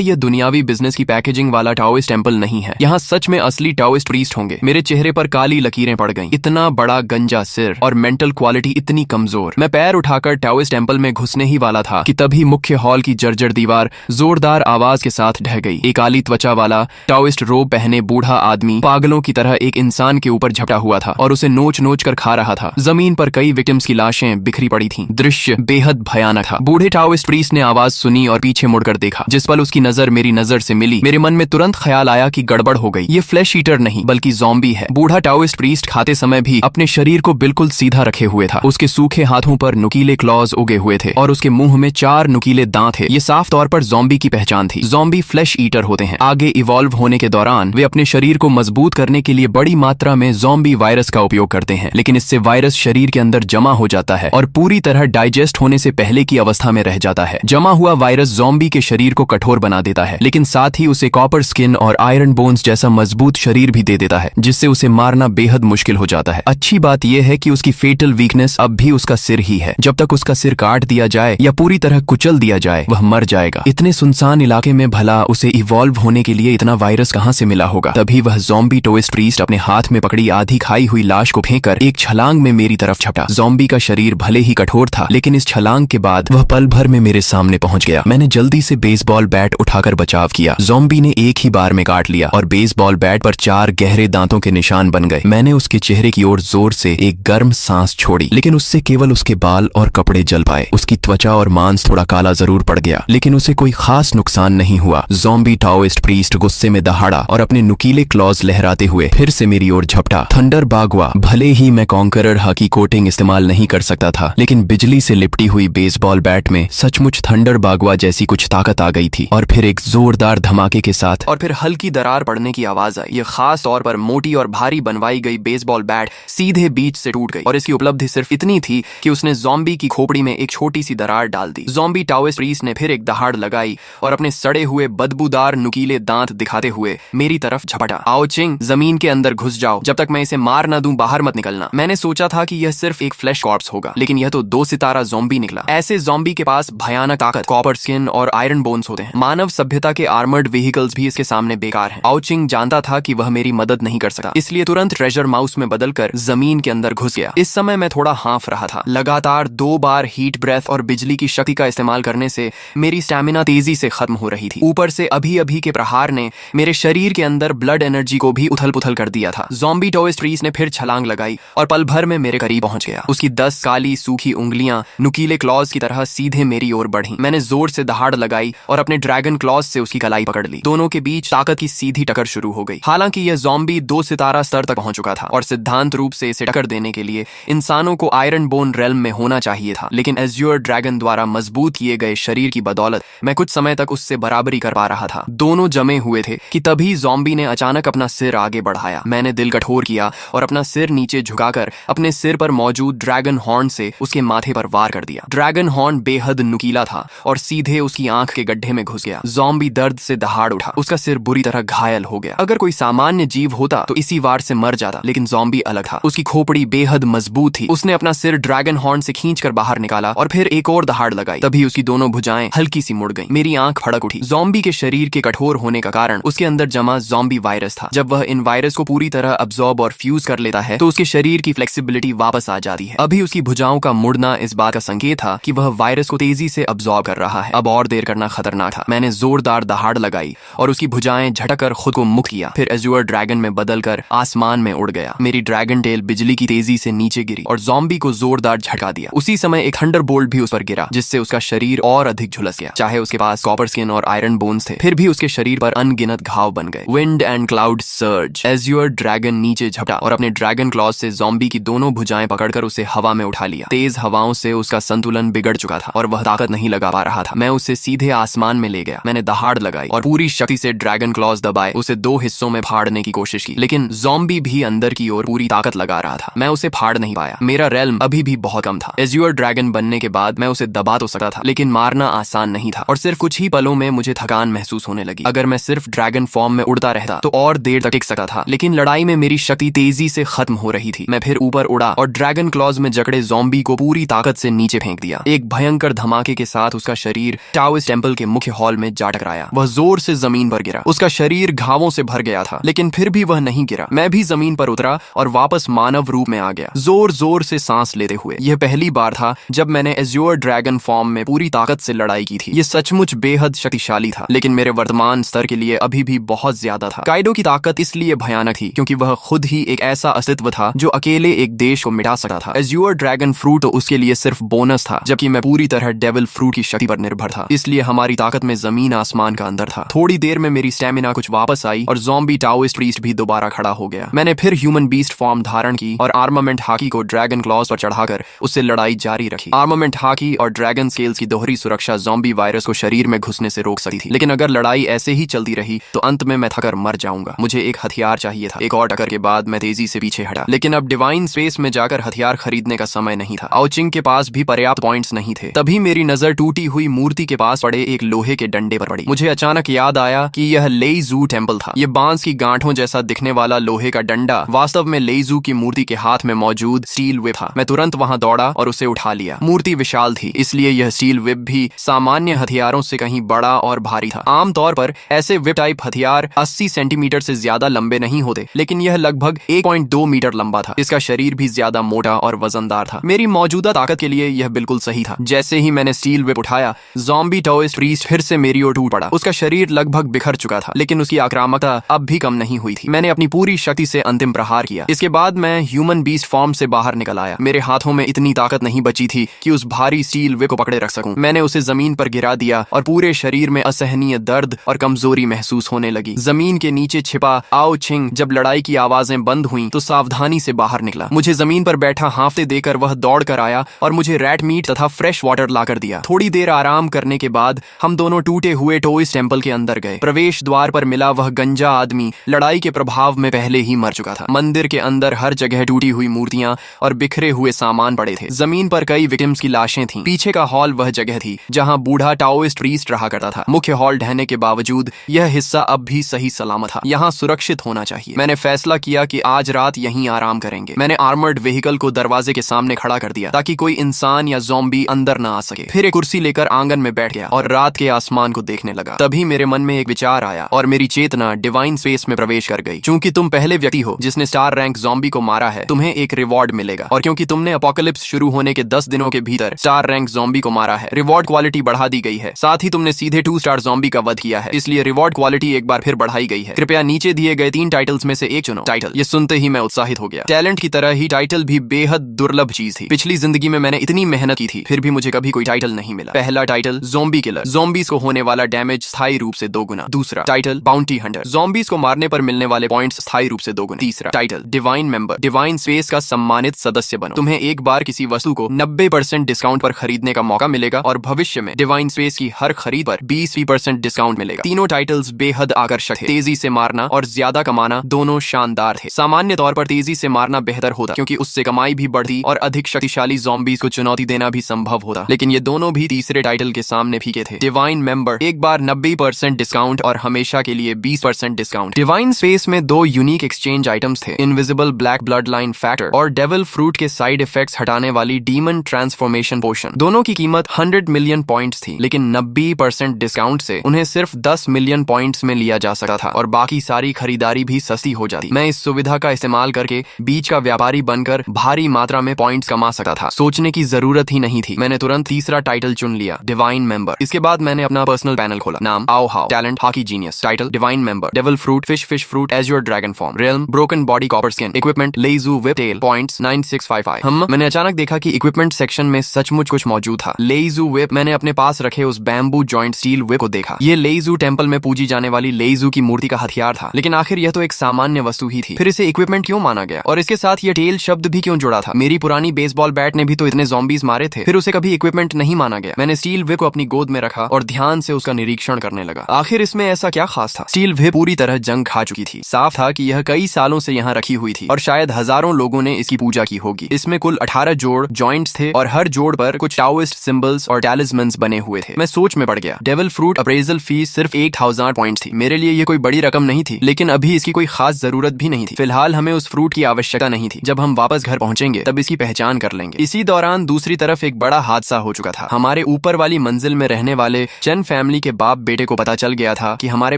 यह दुनियावी बिजनेस की पैकेजिंग वाला टाओइस्ट टेम्पल नहीं है। यहाँ सच में असली टाओइस्ट प्रीस्ट होंगे। मेरे चेहरे पर काली लकीरें पड़ गईं। इतना बड़ा गंजा सिर और मेंटल क्वालिटी इतनी कमजोर। मैं पैर उठाकर टाओइस्ट टेम्पल में घुसने ही वाला था कि तभी मुख्य हॉल की जर्जर दीवार जोरदार आवाज के साथ ढह गई। एक काली त्वचा वाला टाओइस्ट रोब पहने बूढ़ा आदमी पागलों की तरह एक इंसान के ऊपर झपटा हुआ था और उसे नोच नोच कर खा रहा था। जमीन पर कई विक्टिम्स की लाशें बिखरी पड़ी थीं। दृश्य बेहद भयानक था। बूढ़े टाओइस्ट प्रीस्ट ने आवाज सुनी और पीछे मुड़कर देखा। जिस पल उसकी नजर मेरी नजर से मिली, मेरे मन में तुरंत ख्याल आया कि गड़बड़ हो गई। ये फ्लैश ईटर नहीं बल्कि ज़ॉम्बी है। बूढ़ा टाओइस्ट प्रीस्ट खाते समय भी अपने शरीर को बिल्कुल सीधा रखे हुए था। उसके सूखे हाथों पर नुकीले क्लॉज उगे हुए थे और उसके मुंह में 4 नुकीले दांत थे। ये साफ तौर पर ज़ॉम्बी की पहचान थी। ज़ॉम्बी फ्लैश ईटर होते हैं। आगे इवॉल्व होने के दौरान वे अपने शरीर को मजबूत करने के लिए बड़ी मात्रा में ज़ॉम्बी वायरस का उपयोग करते हैं, लेकिन इससे वायरस शरीर के अंदर जमा हो जाता है और पूरी तरह डाइजेस्ट होने से पहले की अवस्था में रह जाता है। जमा हुआ वायरस ज़ॉम्बी के शरीर को कठोर बना देता है, लेकिन साथ ही उसे कॉपर स्किन और आयरन बोन्स जैसा मजबूत शरीर भी दे देता है, जिससे उसे मारना बेहद मुश्किल हो जाता है। अच्छी बात यह है कि उसकी फेटल वीकनेस अब भी उसका सिर ही है। जब तक उसका सिर काट दिया जाए या पूरी तरह कुचल दिया जाए, वह मर जाएगा। इतने सुनसान इलाके में भला उसे इवॉल्व होने के लिए इतना वायरस कहां से मिला होगा। तभी वह ज़ॉम्बी टाओइस्ट प्रीस्ट अपने हाथ में पकड़ी आधी खाई हुई लाश को फेंककर एक छलांग में मेरी तरफ झपटा। ज़ॉम्बी का शरीर भले ही कठोर था, लेकिन इस छलांग के बाद वह पल भर में मेरे सामने पहुंच गया। मैंने जल्दी से बेसबॉल बैट उठाकर बचाव किया। ज़ॉम्बी ने एक ही बार में काट लिया और बेसबॉल बैट पर 4 गहरे दांतों के निशान बन गए। मैंने उसके चेहरे की ओर जोर से एक गर्म सांस छोड़ी, लेकिन उससे केवल उसके बाल और कपड़े जल पाए। उसकी त्वचा और मांस थोड़ा काला जरूर पड़ गया, लेकिन उसे कोई खास नुकसान नहीं हुआ। ज़ॉम्बी टाओइस्ट प्रीस्ट गुस्से में दहाड़ा और अपने नुकीले क्लॉज लहराते हुए फिर से मेरी ओर झपटा। थंडर बागवा। भले ही मैं कॉन्करर हकी कोटिंग इस्तेमाल नहीं कर सकता था, लेकिन बिजली से लिपटी हुई बेसबॉल बैट में सचमुच थंडर बागवा जैसी कुछ ताकत आ गई थी। और फिर एक जोरदार धमाके के साथ और फिर हल्की दरार पड़ने की आवाज आई। यह खास तौर पर मोटी और भारी बनवाई गई बेसबॉल बैट सीधे बीच से टूट गई और इसकी उपलब्धि सिर्फ इतनी थी कि उसने ज़ॉम्बी की खोपड़ी में एक छोटी सी दरार डाल दी। ज़ॉम्बी टाओइस्ट प्रीस्ट ने फिर एक दहाड़ लगाई और अपने सड़े हुए बदबूदार नुकीले दांत दिखाते हुए मेरी तरफ झपटा। आओ चिंग, जमीन के अंदर घुस जाओ। जब तक मैं इसे मार न दूं, बाहर मत निकलना। मैंने सोचा था कि यह सिर्फ एक फ्लैश कॉर्प्स होगा, लेकिन यह तो 2 सितारा ज़ॉम्बी निकला। ऐसे ज़ॉम्बी के पास भयानक ताकत, कॉपर स्किन और आयरन बोन्स होते हैं। मानव सभ्यता के आर्मर्ड व्हीकल्स भी इसके सामने बेकार हैं। आओ चिंग जानता था कि वह मेरी मदद नहीं कर सकता, इसलिए तुरंत ट्रेजर माउस में बदलकर जमीन के अंदर घुस गया। इस समय मैं थोड़ा हाँफ रहा था। लगातार 2 बार हीट ब्रेथ और बिजली की शक्ति का इस्तेमाल करने से मेरी स्टैमिना तेजी से खत्म हो रही थी। ऊपर से अभी अभी के प्रहार ने मेरे शरीर के अंदर ब्लड एनर्जी को भी उथल पुथल कर दिया था। ज़ॉम्बी टाओइस्ट प्रीस्ट ने फिर छलांग लगाई और पल भर में मेरे करीब पहुंच गया। उसकी 10 काली सूखी उंगलियां नुकीले क्लॉज की तरह सीधे मेरी ओर बढ़ी। मैंने जोर से दहाड़ लगाई और अपने ड्रैगन क्लॉज से उसकी कलाई पकड़ ली। दोनों के बीच ताकत की सीधी टक्कर शुरू हो गई। हालांकि यह ज़ॉम्बी 2 सितारा स्तर तक पहुंच चुका था और सिद्धांत रूप से इसे टक्कर देने के लिए इंसानों को आयरन बोन रेल्म में होना चाहिए था, लेकिन एज़्योर ड्रैगन द्वारा मजबूत किए गए शरीर की बदौलत मैं कुछ समय तक उससे बराबरी कर पा रहा था। दोनों जमे हुए थे कि तभी ज़ॉम्बी ने अचानक अपना सिर आगे बढ़ाया। मैंने दिल कठोर किया और अपना सिर नीचे झुकाकर अपने सिर पर मौजूद ड्रैगन हॉर्न से उसके माथे पर वार कर दिया। ड्रैगन हॉर्न बेहद नुकीला था और सीधे उसकी आंख के गड्ढे में घुस गया। ज़ॉम्बी दर्द से दहाड़ उठा। उसका सिर बुरी तरह घायल हो गया। अगर कोई सामान्य जीव होता तो इसी वार से मर जाता, लेकिन ज़ॉम्बी अलग था। उसकी खोपड़ी बेहद मजबूत थी। उसने अपना सिर ड्रैगन हॉर्न से खींचकर बाहर निकाला और फिर एक और दहाड़ लगाई। तभी उसकी दोनों भुजाएं हल्की सी मुड़ गईं। मेरी आंख फड़क उठी। ज़ॉम्बी के शरीर के कठोर होने का कारण उसके अंदर जमा ज़ॉम्बी वायरस था। जब वह इन वायरस को पूरी तरह अब्सॉर्ब और फ्यूज कर लेता है तो उसके शरीर की फ्लेक्सिबिलिटी वापस आ जाती है। अभी उसकी भुजाओं का मुड़ना इस बात का संकेत था कि वह वायरस को तेजी से अब्सॉर्ब कर रहा है। अब और देर करना खतरनाक था। मैंने जोरदार दहाड़ लगाई और उसकी भुजाएं झटकर खुद को मुक्त किया। फिर एज़्योर ड्रैगन में बदलकर आसमान में उड़ गया। मेरी ड्रैगन टेल बिजली की तेजी से नीचे गिरी और ज़ॉम्बी को जोरदार झटका दिया। उसी समय एक थंडर बोल्ट भी उस पर गिरा, जिससे उसका शरीर और अधिक झुलस गया। चाहे उसके पास कॉपर स्किन और आयरन बोन्स थे, फिर भी उसके शरीर पर अनगिनत घाव बन गए। Wind and cloud surge. Azure dragon नीचे झपटा और अपने ड्रैगन क्लॉज से ज़ॉम्बी की दोनों भुजाएं पकड़कर उसे हवा में उठा लिया। तेज हवाओं से उसका संतुलन बिगड़ चुका था और वह ताकत नहीं लगा पा रहा था। मैं उसे सीधे आसमान में ले गया। मैंने दहाड़ लगाई और पूरी शक्ति से ड्रैगन क्लॉज दबाए उसे 2 हिस्सों में फाड़ने की कोशिश की, लेकिन ज़ॉम्बी भी अंदर की ओर पूरी ताकत लगा रहा था। मैं उसे फाड़ नहीं पाया। मेरा रेल्म अभी भी बहुत कम था। एज़्योर ड्रैगन बनने के बाद मैं उसे दबा तो सकता था, लेकिन मारना आसान नहीं था और सिर्फ कुछ ही पलों में मुझे थकान महसूस होने लगी। अगर मैं सिर्फ ड्रैगन फॉर्म में उड़ता रहता तो और देर तक टिक सकता था, लेकिन लड़ाई में मेरी शक्ति तेजी से खत्म हो रही थी। मैं फिर ऊपर उड़ा और ड्रैगन क्लॉज में जकड़े ज़ॉम्बी को पूरी ताकत से नीचे फेंक दिया। एक भयंकर धमाके के साथ उसका शरीर टाओइस्ट टेम्पल के मुख्य हॉल में में जा टकराया। वह जोर से जमीन पर गिरा। उसका शरीर घावों से भर गया था, लेकिन फिर भी वह नहीं गिरा। मैं भी जमीन पर उतरा और वापस मानव रूप में आ गया, जोर जोर से सांस लेते हुए। यह पहली बार था जब मैंने एज्योर ड्रैगन फॉर्म में पूरी ताकत से लड़ाई की थी। यह सचमुच बेहद शक्तिशाली था, लेकिन मेरे वर्तमान स्तर के लिए अभी भी बहुत ज्यादा था। काइडो की ताकत इसलिए भयानक थी क्योंकि वह खुद ही एक ऐसा अस्तित्व था जो अकेले एक देश को मिटा सकता था। एज्योर ड्रैगन फ्रूट उसके लिए सिर्फ बोनस था, जबकि मैं पूरी तरह डेविल फ्रूट की शक्ति पर निर्भर था। इसलिए हमारी ताकत में जमीन आसमान का अंतर था। थोड़ी देर में मेरी स्टेमिना कुछ वापस आई और ज़ॉम्बी टाओइस्ट प्रीस्ट भी दोबारा खड़ा हो गया। मैंने फिर ह्यूमन बीस्ट फॉर्म धारण की और आर्मामेंट हाकी को ड्रैगन क्लॉज पर चढ़ाकर उससे लड़ाई जारी रखी। आर्मामेंट हाकी और ड्रैगन स्केल्स की दोहरी सुरक्षा ज़ॉम्बी वायरस को शरीर में घुसने से रोक सकती थी, लेकिन अगर लड़ाई ऐसे ही चलती रही तो अंत में मैं थकर मर जाऊंगा। मुझे एक हथियार चाहिए था। एक और टक्कर के बाद मैं तेजी से पीछे हटा, लेकिन अब डिवाइन स्पेस में जाकर हथियार खरीदने का समय नहीं था। आउचिंग के पास भी पर्याप्त पॉइंट्स नहीं थे। तभी मेरी नजर टूटी हुई मूर्ति के पास पड़े एक लोहे के डंडे पर पड़ी। मुझे अचानक याद आया कि यह लेईजू टेम्पल था। यह बांस की गांठों जैसा दिखने वाला लोहे का डंडा वास्तव में लेईजू की मूर्ति के हाथ में मौजूद स्टील व्हिप था। मैं तुरंत वहां दौड़ा और उसे उठा लिया। मूर्ति विशाल थी, इसलिए यह स्टील व्हिप भी सामान्य हथियारों से कहीं बड़ा और भारी था। आमतौर पर ऐसे व्हिप टाइप हथियार 80 सेंटीमीटर से ज्यादा लंबे नहीं होते, लेकिन यह लगभग 1.2 मीटर लंबा था। इसका शरीर भी ज्यादा मोटा और वजनदार था। मेरी मौजूदा ताकत के लिए यह बिल्कुल सही था। जैसे ही मैंने स्टील व्हिप उठाया, ज़ॉम्बी टाओइस्ट प्रीस्ट फिर से मेरी ओर टूट पड़ा। उसका शरीर लगभग बिखर चुका था, लेकिन उसकी आक्रामकता अब भी कम नहीं हुई थी। मैंने अपनी पूरी शक्ति से अंतिम प्रहार किया। इसके बाद मैं ह्यूमन बीस्ट फॉर्म से बाहर निकल आया। मेरे हाथों में इतनी ताकत नहीं बची थी कि उस भारी स्टील व्हिप को पकड़े रख सकूं। मैंने उसे जमीन पर गिरा दिया और पूरे शरीर में असहनीय दर्द और कमजोरी महसूस होने लगी। जमीन के नीचे छिपा आओ छिंग जब लड़ाई की आवाजें बंद हुई तो सावधानी से बाहर निकला। मुझे जमीन पर बैठा हांफते देकर वह दौड़ कर आया और मुझे रैट मीट तथा फ्रेश वाटर लाकर दिया। थोड़ी देर आराम करने के बाद हम दोनों टूटे हुए टोइस टेम्पल के अंदर गए। प्रवेश द्वार पर मिला वह गंजा आदमी लड़ाई के प्रभाव में पहले ही मर चुका था। मंदिर के अंदर हर जगह टूटी हुई मूर्तियां और बिखरे हुए सामान पड़े थे। जमीन पर कई विक्टिम्स की लाशें थीं। पीछे का हॉल वह जगह थी जहां बूढ़ा टाओइस्ट प्रीस्ट रहा करता था। मुख्य हॉल ढहने के बावजूद यह हिस्सा अब भी सही सलामत था। यहाँ सुरक्षित होना चाहिए। मैंने फैसला किया कि आज रात यहीं आराम करेंगे। मैंने आर्मर्ड व्हीकल को दरवाजे के सामने खड़ा कर दिया ताकि कोई इंसान या ज़ॉम्बी अंदर न आ सके। फिर एक कुर्सी लेकर आंगन में बैठ गया और रात के आसमान को देखने लगा। तभी मेरे मन में एक विचार आया और मेरी चेतना डिवाइन स्पेस में प्रवेश कर गई। क्योंकि तुम पहले व्यक्ति हो जिसने स्टार रैंक ज़ॉम्बी को मारा है, तुम्हें एक रिवॉर्ड मिलेगा। और क्योंकि तुमने अपोकलिप्स शुरू होने के 10 दिनों के भीतर स्टार रैंक ज़ॉम्बी को मारा है, रिवॉर्ड क्वालिटी बढ़ा दी गई है। साथ ही तुमने सीधे 2 स्टार ज़ॉम्बी का वध किया है, इसलिए रिवॉर्ड क्वालिटी एक बार फिर बढ़ाई गई है। कृपया नीचे दिए गए 3 टाइटल्स में से एक चुनो। टाइटल। ये सुनते ही मैं उत्साहित हो गया। टैलेंट की तरह ही टाइटल भी बेहद दुर्लभ चीज थी। पिछली जिंदगी में मैंने इतनी मेहनत की थी, फिर भी मुझे कभी कोई टाइटल नहीं मिला। पहला टाइटल ज़ॉम्बी किलर, ज़ॉम्बीज को होने वाला डैमेज स्थायी रूप से 2 गुना। दूसरा टाइटल बाउंटी हंटर, ज़ॉम्बीज को मारने पर मिलने वाले पॉइंट्स स्थायी रूप से 2 गुना। तीसरा title divine member, divine space का सम्मानित सदस्य बनो। तुम्हें एक बार किसी वस्तु को 90% डिस्काउंट पर खरीदने का मौका मिलेगा और भविष्य में डिवाइन स्पेस की हर खरीद पर 20% डिस्काउंट मिलेगा। तीनों टाइटल्स बेहद आकर्षक थे। तेजी से मारना और ज्यादा कमाना दोनों शानदार थे। सामान्य तौर पर तेजी से मारना बेहतर होता क्योंकि उससे कमाई भी बढ़ती और अधिक शक्तिशाली ज़ॉम्बीज को चुनौती देना भी संभव होता, लेकिन ये दोनों भी तीसरे टाइटल के सामने फीके थे। डिवाइन मेंबर, एक बार 90% डिस्काउंट और हमेशा के लिए 20% डिस्काउंट। डिवाइन स्पेस में 2 यूनिक एक्सचेंज आइटम्स थे, invisible black blood line factor और डेविल फ्रूट के साइड इफेक्ट्स हटाने वाली डीमन ट्रांसफॉर्मेशन पोशन। दोनों की कीमत 100 मिलियन पॉइंट्स थी, लेकिन 90% डिस्काउंट से उन्हें सिर्फ 10 मिलियन पॉइंट्स में लिया जा सकता था और बाकी सारी खरीदारी भी सस्ती हो जाती। मैं इस सुविधा का इस्तेमाल करके बीच का व्यापारी बनकर भारी मात्रा में पॉइंट्स कमा सकता था। सोचने की जरूरत ही नहीं थी। मैंने तुरंत तीसरा टाइटल चुन लिया, डिवाइन मेंबर। इसके बाद मैंने अपना पर्सनल पैनल खोला। नाम आओ हाउ, टैलेंट हाकी genius, title divine member, devil fruit fish fruit azure dragon form, realm broken body copper skin, equipment लेईजू व्हिप टेल, पॉइंट्स 9655। मैंने अचानक देखा कि इक्विपमेंट सेक्शन में सचमुच कुछ मौजूद था। लेईजू व्हिप, मैंने अपने पास रखे उस बैम्बू जॉइंट स्टील व्हिप को देखा। ये लेईजू टेम्पल में पूजी जाने वाली लेईजू की मूर्ति का हथियार था, लेकिन आखिर यह तो एक सामान्य वस्तु ही थी। फिर इसे इक्विपमेंट क्यों माना गया और इसके साथ ये टेल शब्द भी क्यों जुड़ा था? मेरी पुरानी बेसबॉल बैट ने भी तो इतने ज़ॉम्बीज मारे थे, फिर उसे कभी इक्विपमेंट नहीं माना गया। मैंने स्टील व्हिप को अपनी गोद में रखा और ध्यान से उसका निरीक्षण करने लगा। आखिर इसमें ऐसा क्या खास था? स्टील व्हिप पूरी तरह जंग खा चुकी थी। साफ था कि यह कई सालों से यहाँ रखी हुई थी और शायद हजारों लोगों ने इसकी पूजा की होगी। इसमें कुल 18 जोड़ जॉइंट्स थे और हर जोड़ पर कुछ टाओइस्ट सिंबल्स और टैलिस्मन्स बने हुए थे। मैं सोच में पड़ गया। डेविल फ्रूट अप्रेजल फीस सिर्फ 8000 पॉइंट्स थी। मेरे लिए ये कोई बड़ी रकम नहीं थी, लेकिन अभी इसकी कोई खास जरूरत भी नहीं थी। फिलहाल हमें उस फ्रूट की आवश्यकता नहीं थी। जब हम वापस घर पहुंचेंगे तब इसकी पहचान कर लेंगे। इसी दौरान दूसरी तरफ एक बड़ा हादसा हो चुका था। हमारे ऊपर वाली मंजिल में रहने वाले चेन फैमिली फैमिली के बाप बेटे को पता चल गया था कि हमारे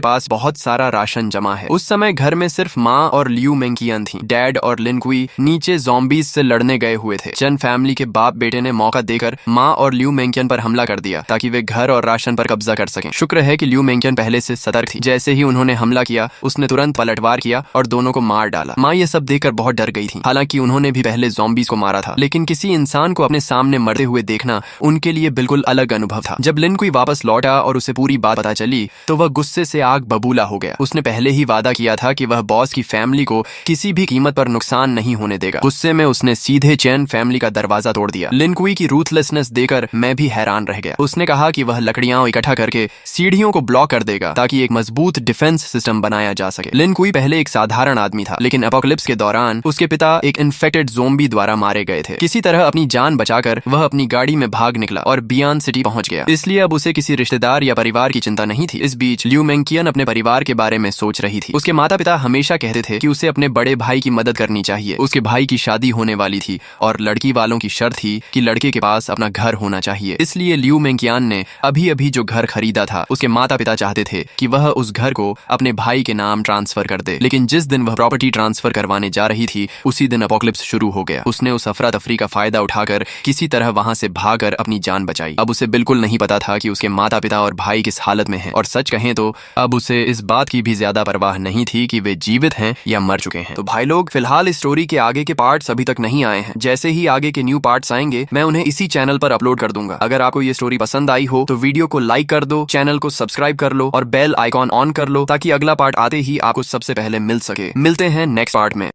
पास बहुत सारा राशन जमा है। उस समय घर में सिर्फ माँ और लियू मेंकियन थी। डैड और लिन क्वी नीचे ज़ॉम्बीज से लड़ने गए हुए थे। चन फैमिली के बाप बेटे ने मौका देकर माँ और लियू मेंकियन पर हमला कर दिया ताकि वे घर और राशन पर कब्जा कर सकें। शुक्र है कि लियू मेंकियन पहले से सतर्क थी। जैसे ही उन्होंने हमला किया उसने तुरंत पलटवार किया और दोनों को मार डाला। माँ ये सब देखकर बहुत डर गई थी। हालांकि उन्होंने भी पहले ज़ॉम्बीज को मारा था, लेकिन किसी इंसान को अपने सामने मरते हुए देखना उनके लिए बिल्कुल अलग अनुभव था। जब लिन क्वी वापस लौटा और उसे पूरी बात पता चली तो वह गुस्से से आग बबूला हो गया। उसने पहले ही वादा किया था कि वह बॉस की फैमिली को किसी भी कीमत पर नुकसान नहीं होने देगा। गुस्से में उसने सीधे चैन फैमिली का दरवाजा तोड़ दिया। लिन क्वी की रूथलेसनेस देखकर मैं भी हैरान रह गया। उसने कहा कि वह लकड़ियां इकट्ठा करके सीढ़ियों को ब्लॉक कर देगा ताकि एक मजबूत डिफेंस सिस्टम बनाया जा सके। लिन क्वी पहले एक साधारण आदमी था, लेकिन एपोकलिप्स के दौरान उसके पिता एक इन्फेक्टेड ज़ोंबी द्वारा मारे गए थे। किसी तरह अपनी जान बचाकर वह अपनी गाड़ी में भाग निकला और बियान सिटी पहुंच गया। इसलिए अब उसे किसी रिश्तेदार या परिवार की चिंता नहीं थी। इस बीच लियू मेंकियन अपने परिवार के बारे में सोच रही थी। उसके माता पिता हमेशा कहते थे कि उसे अपने बड़े भाई की मदद करनी चाहिए। उसके भाई की शादी होने वाली थी और लड़की वालों की शर्त थी कि लड़के के पास अपना घर होना चाहिए। इसलिए लियू मेंकियन ने अभी अभी जो घर खरीदा था उसके माता पिता चाहते थे कि वह उस घर को अपने भाई के नाम ट्रांसफर कर दे। लेकिन जिस दिन वह प्रॉपर्टी ट्रांसफर करवाने जा रही थी उसी दिन एपोकलिप्स शुरू हो गया। उसने उस अफरा तफरी का फायदा उठाकर किसी तरह वहां से भागकर अपनी जान बचाई। अब उसे बिल्कुल नहीं पता था कि उसके माता पिता और भाई किस हालत में हैं, और सच कहें तो अब उसे इस बात की भी ज्यादा परवाह नहीं थी कि वे जीवित हैं या मर चुके हैं। तो भाई लोग, फिलहाल इस स्टोरी के आगे के पार्ट्स अभी तक नहीं आए हैं। जैसे ही आगे के न्यू पार्ट्स आएंगे मैं उन्हें इसी चैनल पर अपलोड कर दूंगा। अगर आपको ये स्टोरी पसंद आई हो तो वीडियो को लाइक कर दो, चैनल को सब्सक्राइब कर लो और बेल आइकॉन ऑन कर लो ताकि अगला पार्ट आते ही आपको सबसे पहले मिल सके। मिलते हैं नेक्स्ट पार्ट में।